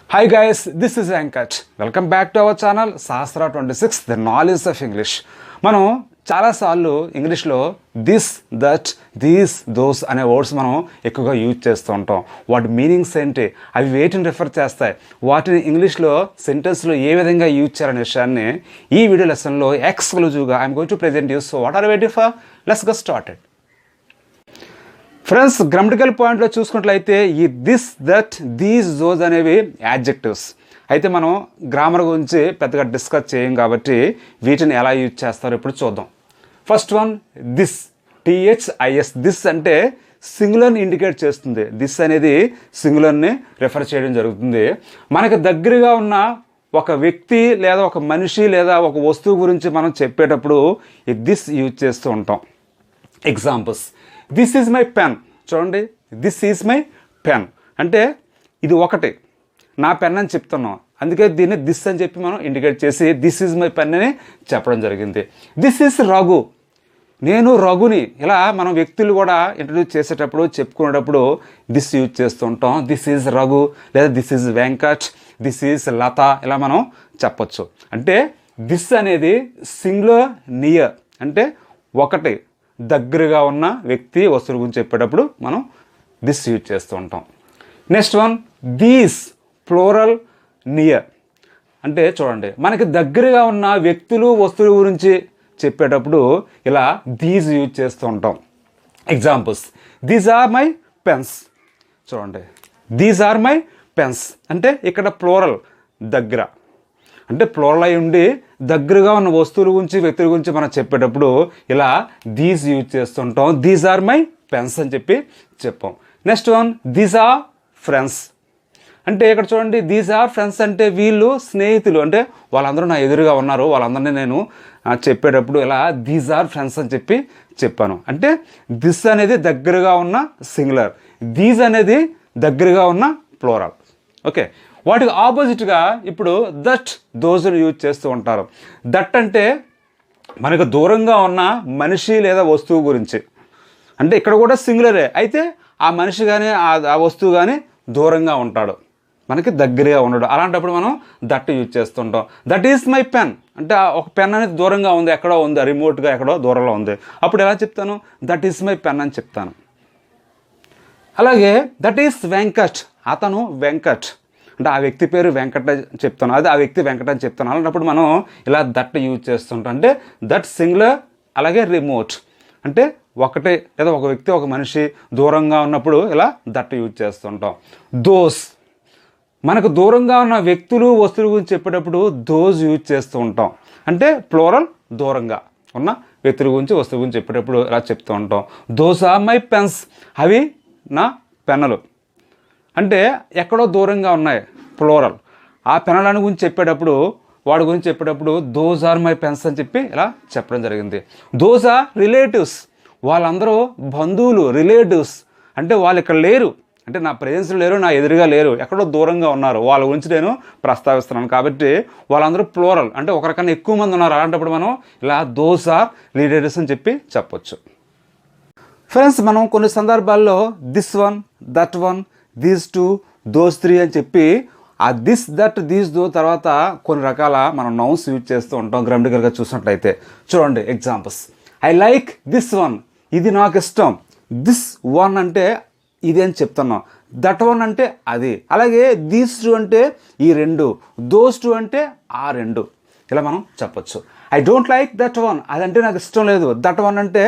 Hi guys, this is Venkat. Welcome back to our channel Sahastra 26, the knowledge of English. మనం చాలాసార్లు ఇంగ్లీష్లో this, that, these, those అనే words మనం ఎక్కువగా use చేస్తూ ఉంటాం. వాటి మీనింగ్స్ ఏంటి, అవి వేటిని రిఫర్ చేస్తాయి, వాటిని ఇంగ్లీష్లో సెంటెన్స్లో ఏ విధంగా యూజ్ చేయాలనే విషయాన్ని ఈ వీడియో లెసన్లో ఎక్స్క్లూజివ్గా I'm going to present you. So what are waiting for? Let's get started. Friends, grammatical పాయింట్లో చూసుకున్నట్లయితే ఈ దిస్, దట్, దీస్, దోస్ అనేవి యాడ్జెక్టివ్స్. అయితే మనం గ్రామర్ గురించి పెద్దగా డిస్కస్ చేయం కాబట్టి వీటిని ఎలా యూజ్ చేస్తారో ఇప్పుడు చూద్దాం. First one this, THIS. This అంటే సింగులర్ని ఇండికేట్ చేస్తుంది. దిస్ అనేది సింగులర్ని రెఫర్ చేయడం జరుగుతుంది. మనకు దగ్గరగా ఉన్న ఒక వ్యక్తి లేదా ఒక మనిషి లేదా ఒక వస్తువు గురించి మనం చెప్పేటప్పుడు ఈ దిస్ యూజ్ చేస్తూ ఉంటాం. Examples, this is my pen. చూడండి, దిస్ ఈజ్ మై పెన్ అంటే ఇది ఒకటి నా పెన్ అని చెప్తున్నాం, అందుకే దీన్ని దిస్ అని చెప్పి మనం ఇండికేట్ చేసి దిస్ ఈజ్ మై పెన్ అని చెప్పడం జరిగింది. దిస్ ఈజ్ రఘు, నేను రఘుని. ఇలా మనం వ్యక్తులు కూడా ఇంట్రడ్యూస్ చేసేటప్పుడు చెప్పుకునేటప్పుడు దిస్ యూజ్ చేస్తూ ఉంటాం. దిస్ ఈజ్ రఘు లేదా this is Venkat, this is Lata, ఇలా మనం చెప్పొచ్చు. అంటే దిస్ అనేది సింగులర్, నియర్ అంటే ఒకటి దగ్గరగా ఉన్న వ్యక్తి వస్తువు గురించి చెప్పేటప్పుడు మనం దిస్ యూజ్ చేస్తూ ఉంటాం. Next one these, plural, near అంటే చూడండి మనకి దగ్గరగా ఉన్న వ్యక్తులు వస్తువుల గురించి చెప్పేటప్పుడు ఇలా దీస్ యూజ్ చేస్తూ ఉంటాం. Examples, these are my pens. చూడండి, దీస్ ఆర్ మై పెన్స్ అంటే ఇక్కడ ప్లూరల్, దగ్గర అంటే ప్లూరల్ అయి ఉండి దగ్గరగా ఉన్న వస్తువుల గురించి వ్యక్తుల గురించి మనం చెప్పేటప్పుడు ఇలా దీస్ యూజ్ చేస్తుంటాం. దీస్ ఆర్ మై పెన్స్ అని చెప్పి చెప్పాం. Next one these are friends అంటే ఇక్కడ చూడండి దీస్ ఆర్ ఫ్రెండ్స్ అంటే వీళ్ళు స్నేహితులు, అంటే వాళ్ళందరూ నా ఎదురుగా ఉన్నారు, వాళ్ళందరినీ నేను చెప్పేటప్పుడు ఇలా దీస్ ఆర్ ఫ్రెండ్స్ అని చెప్పి చెప్పాను. అంటే దిస్ అనేది దగ్గరగా ఉన్న సింగులర్, దీస్ అనేది దగ్గరగా ఉన్న ప్లూరల్. ఓకే, వాటికి ఆపోజిట్గా ఇప్పుడు దట్, దోస్ని యూజ్ చేస్తూ ఉంటారు. దట్ అంటే మనకు దూరంగా ఉన్న మనిషి లేదా వస్తువు గురించి, అంటే ఇక్కడ కూడా సింగులరే, అయితే ఆ మనిషి కానీ ఆ వస్తువు కానీ దూరంగా ఉంటాడు, మనకి దగ్గరగా ఉండడు. అలాంటప్పుడు మనం దట్ యూజ్ చేస్తుంటాం. దట్ ఈస్ మై పెన్ అంటే ఒక పెన్ అనేది దూరంగా ఉంది, ఎక్కడో ఉంది, రిమోట్గా ఎక్కడో దూరంలో ఉంది. అప్పుడు ఎలా చెప్తాను? దట్ ఈస్ మై పెన్ అని చెప్తాను. అలాగే దట్ ఈస్ వెంకట్, అతను వెంకట్ అంటే ఆ వ్యక్తి పేరు వెంకట చెప్తాను, అది ఆ వ్యక్తి వెంకట అని చెప్తాను. అలాంటప్పుడు మనం ఇలా దట్ యూజ్ చేస్తుంటాం. అంటే దట్ సింగులర్, అలాగే రిమోట్ అంటే ఒకటే లేదా ఒక వ్యక్తి ఒక మనిషి దూరంగా ఉన్నప్పుడు ఇలా దట్ యూజ్ చేస్తుంటాం. దోస్, మనకు దూరంగా ఉన్న వ్యక్తులు వస్తువుల గురించి చెప్పేటప్పుడు దోస్ యూజ్ చేస్తూ ఉంటాం. అంటే ప్లూరల్, దూరంగా ఉన్న వ్యక్తుల గురించి వస్తువు గురించి చెప్పేటప్పుడు ఇలా చెప్తూ ఉంటాం. దోస్ ఆర్ మై పెన్స్, అవి నా పెన్నులు అంటే ఎక్కడో దూరంగా ఉన్నాయి, ప్లూరల్. ఆ పెన్నుల గురించి చెప్పేటప్పుడు వాడి గురించి చెప్పేటప్పుడు దోస్ ఆర్ మై పెన్స్ అని చెప్పి ఇలా చెప్పడం జరిగింది. దోస్ ఆర్ రిలేటివ్స్, వాళ్ళందరూ బంధువులు, రిలేటివ్స్ అంటే వాళ్ళు ఇక్కడ లేరు, అంటే నా ప్రెజెన్స్లో లేరు, నా ఎదురుగా లేరు, ఎక్కడో దూరంగా ఉన్నారు, వాళ్ళ గురించి నేను ప్రస్తావిస్తున్నాను కాబట్టి వాళ్ళందరూ ప్లూరల్ అంటే ఒకరికన్నా ఎక్కువ మంది ఉన్నారు. అలాంటప్పుడు మనం ఇలా దోస్ ఆర్ రిలేటివ్స్ అని చెప్పి చెప్పొచ్చు. ఫ్రెండ్స్, మనం కొన్ని సందర్భాల్లో this one, that one, these two, those three అని చెప్పి ఆ దిస్, దట్, దీస్, దో తర్వాత కొన్ని రకాల మనం నౌన్స్ యూజ్ చేస్తూ ఉంటాం. గ్రామటికల్గా చూసినట్లయితే చూడండి examples, I like this one, ఇది నాకు ఇష్టం. దిస్ వన్ అంటే ఇది అని చెప్తున్నాం. దట్ వన్ అంటే అది. అలాగే దీస్ టూ అంటే ఈ రెండు, దోస్ టూ అంటే ఆ రెండు, ఇలా మనం చెప్పొచ్చు. I don't like that one, అదంటే నాకు ఇష్టం లేదు. దట్ వన్ అంటే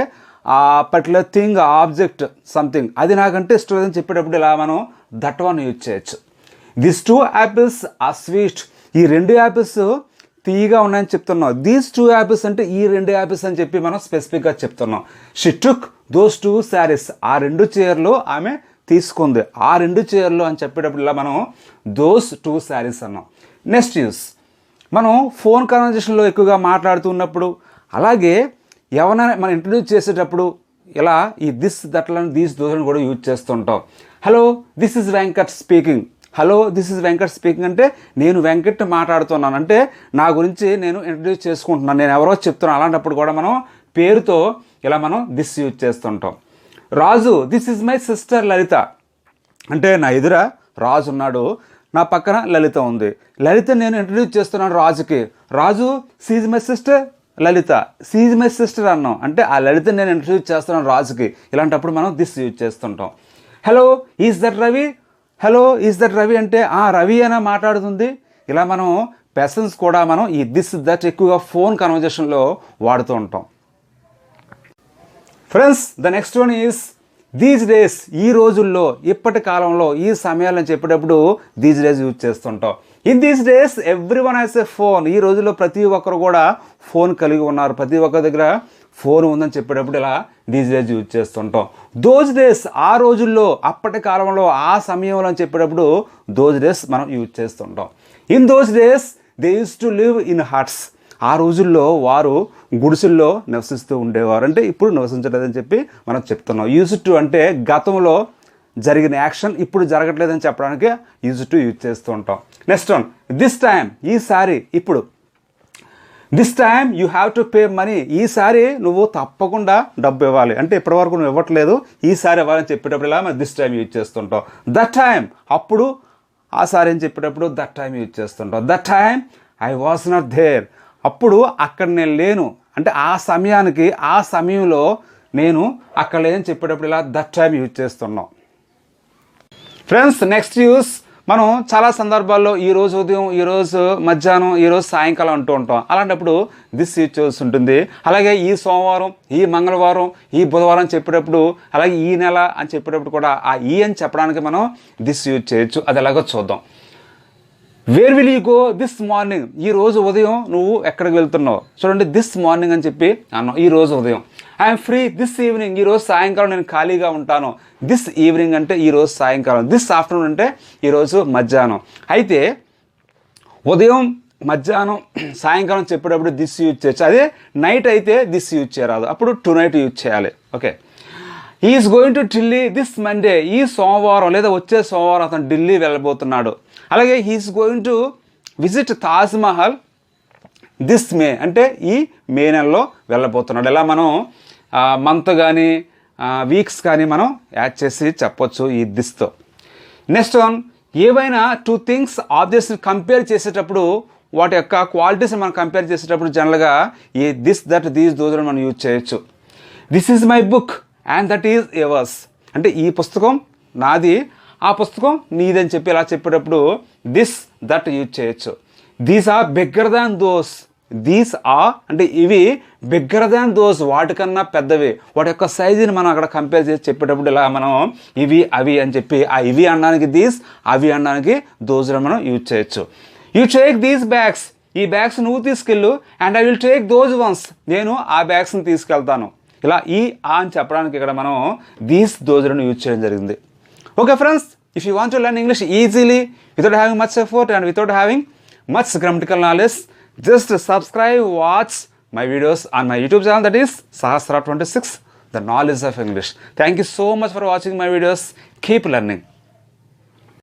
ఆ పర్టికులర్ థింగ్, ఆబ్జెక్ట్, సంథింగ్, అది నాకంటే ఇష్టం లేదని చెప్పేటప్పుడు ఇలా మనం దట్ వన్ యూజ్ చేయొచ్చు. This two apples are sweet, ఈ రెండు యాపిల్స్ తీయగా ఉన్నాయని చెప్తున్నాం. దీస్ టూ యాపిల్స్ అంటే ఈ రెండు యాపిల్స్ అని చెప్పి మనం స్పెసిఫిక్గా చెప్తున్నాం. She took those two saris, ఆ రెండు చీరలు ఆమె తీసుకుంది, ఆ రెండు చీరలు అని చెప్పేటప్పుడు ఇలా మనం దోస్ టూ శారీస్ అన్నాం. నెక్స్ట్ యూస్, మనం ఫోన్ కన్వర్జేషన్లో ఎక్కువగా మాట్లాడుతున్నప్పుడు, అలాగే ఎవరైనా మనం ఇంట్రడ్యూస్ చేసేటప్పుడు ఇలా ఈ దిస్, దట్లను, దీస్, దోస్లను కూడా యూజ్ చేస్తుంటాం. Hello this is Venkat speaking, hello this is Venkat speaking అంటే నేను వెంకట్ మాట్లాడుతున్నాను, అంటే నా గురించి నేను ఇంట్రడ్యూస్ చేసుకుంటున్నాను, నేను ఎవరో చెప్తున్నాను. అలాంటప్పుడు కూడా మనం పేరుతో ఇలా మనం దిస్ యూజ్ చేస్తుంటాం. రాజు, దిస్ ఇస్ మై సిస్టర్ లలిత అంటే నా ఎదుర రాజు ఉన్నాడు, నా పక్కన లలిత ఉంది. లలిత నేను ఇంట్రడ్యూస్ చేస్తున్నాను రాజుకి. Raju she's my sister, Lalitha she's my sister అన్నాం. అంటే ఆ లలిత నేను ఇంట్రడ్యూస్ చేస్తున్నాను రాజుకి. ఇలాంటప్పుడు మనం దిస్ యూజ్ చేస్తుంటాం. Hello is that Ravi, hello is that Ravi అంటే రవి అనే మాట్లాడుతుంది. ఇలా మనం పర్సన్స్ కూడా మనం ఈ దిస్ దట్ ఎక్కువగా ఫోన్ కన్వర్జేషన్లో వాడుతూ ఉంటాం. Friends, the next one is these days. ఈ రోజుల్లో, ఇప్పటి కాలంలో, ఈ సమయాలను చెప్పేటప్పుడు దీస్ డేస్ యూజ్ చేస్తుంటాం. In these days every one has a phone. ఈ రోజుల్లో ప్రతి ఒక్కరు కూడా ఫోన్ కలిగి ఉన్నారు. ప్రతి ఒక్కరి దగ్గర ఫోన్ ఉందని చెప్పేటప్పుడు ఇలా దీస్ డేస్ యూజ్ చేస్తుంటాం. దోస్ డేస్ ఆ రోజుల్లో, అప్పటి కాలంలో, ఆ సమయంలో అని చెప్పేటప్పుడు దోస్ డేస్ మనం యూజ్ చేస్తుంటాం. In those days they use to live in huts. ఆ రోజుల్లో వారు గుడిసెల్లో నివసిస్తూ ఉండేవారు. అంటే ఇప్పుడు నివసించలేదని చెప్పి మనం చెప్తున్నాం. యూజ్ టు అంటే గతంలో జరిగిన యాక్షన్ ఇప్పుడు జరగట్లేదని చెప్పడానికి యూజ్ టు యూజ్ చేస్తూ ఉంటాం. నెక్స్ట్ వన్ దిస్ టైం, ఈసారి, ఇప్పుడు. This time you have to pay money. ఈసారి నువ్వు తప్పకుండా డబ్బు ఇవ్వాలి. అంటే ఇప్పటివరకు నువ్వు ఇవ్వట్లేదు, ఈసారి ఇవ్వాలని చెప్పేటప్పుడు ఇలా మనం దిస్ టైం యూజ్ చేస్తుంటాం. దట్ టైం, అప్పుడు, ఆ సారి అని చెప్పేటప్పుడు దట్ టైం యూజ్ చేస్తుంటాం. That time I was not there. అప్పుడు అక్కడ నేను లేను. అంటే ఆ సమయానికి, ఆ సమయంలో నేను అక్కడ లేని చెప్పేటప్పుడు ఇలా దట్ టైం యూజ్ చేస్తున్నాం. ఫ్రెండ్స్, నెక్స్ట్ యూస్ మనం చాలా సందర్భాల్లో ఈరోజు ఉదయం, ఈరోజు మధ్యాహ్నం, ఈరోజు సాయంకాలం అంటూ ఉంటాం. అలాంటప్పుడు దిస్ యూజ్ చేసి ఉంటుంది. అలాగే ఈ సోమవారం, ఈ మంగళవారం, ఈ బుధవారం చెప్పేటప్పుడు, అలాగే ఈ నెల అని చెప్పేటప్పుడు కూడా ఆ ఈ అని చెప్పడానికి మనం దిస్ యూజ్ చేయొచ్చు. అది ఎలాగో చూద్దాం. Where will you go this morning. ఈ రోజు ఉదయం నువ్వు ఎక్కడికి వెళ్తున్నావు? చూడండి, దిస్ మార్నింగ్ అని చెప్పి అన్నాం. ఈ రోజు ఉదయం. I'm free this evening. ఈరోజు సాయంకాలం నేను ఖాళీగా ఉంటాను. దిస్ ఈవినింగ్ అంటే ఈరోజు సాయంకాలం. దిస్ ఆఫ్టర్నూన్ అంటే ఈరోజు మధ్యాహ్నం. అయితే ఉదయం, మధ్యాహ్నం, సాయంకాలం చెప్పేటప్పుడు దిస్ యూజ్ చేయొచ్చు. అదే నైట్ అయితే దిస్ యూజ్ చేయరాదు. అప్పుడు టు నైట్ యూజ్ చేయాలి. Okay. Is going to Delhi this Monday. ఈ సోమవారం లేదా వచ్చే సోమవారం అతను ఢిల్లీ వెళ్ళబోతున్నాడు. అలాగే he's going to visit Taj Mahal this May. అంటే ఈ మే నెలలో వెళ్ళబోతున్నాడు. ఇలా మనం మంత్ కానీ వీక్స్ కానీ మనం యాడ్ చేసి చెప్పొచ్చు ఈ దిస్తో. నెక్స్ట్ వన్, ఏవైనా టూ థింగ్స్ ఆబ్జెక్ట్స్ని కంపేర్ చేసేటప్పుడు వాటి యొక్క క్వాలిటీస్ని మనం కంపేర్ చేసేటప్పుడు జనరల్గా ఈ దిస్ దట్ దీస్ దోస్ మనం యూజ్ చేయొచ్చు. This is my book and that is yours. అంటే ఈ పుస్తకం నాది, ఆ పుస్తకం నీదని చెప్పి ఇలా చెప్పేటప్పుడు దిస్ దట్ యూజ్ చేయొచ్చు. These are bigger than those. These are అంటే ఇవి బిగ్గర్ దాన్ దోస్, వాటికన్నా పెద్దవి. వాటి యొక్క సైజుని మనం అక్కడ కంపేర్ చేసి చెప్పేటప్పుడు ఇలా మనం ఇవి అవి అని చెప్పి ఆ ఇవి అనడానికి దీస్, అవి అనడానికి దోస్ మనం యూజ్ చేయొచ్చు. You take these bags. ఈ బ్యాగ్స్ నువ్వు తీసుకెళ్ళు. And I will take those once. నేను ఆ బ్యాగ్స్ని తీసుకెళ్తాను. ఇలా ఈ అని చెప్పడానికి ఇక్కడ మనం దీస్ దోస్ యూజ్ చేయడం జరిగింది. Okay friends, if you want to learn English easily without having much effort and without having much grammatical knowledge, just subscribe, watch my videos on my YouTube channel, that is Sahastra 26, the knowledge of English. Thank you so much for watching my videos. Keep learning.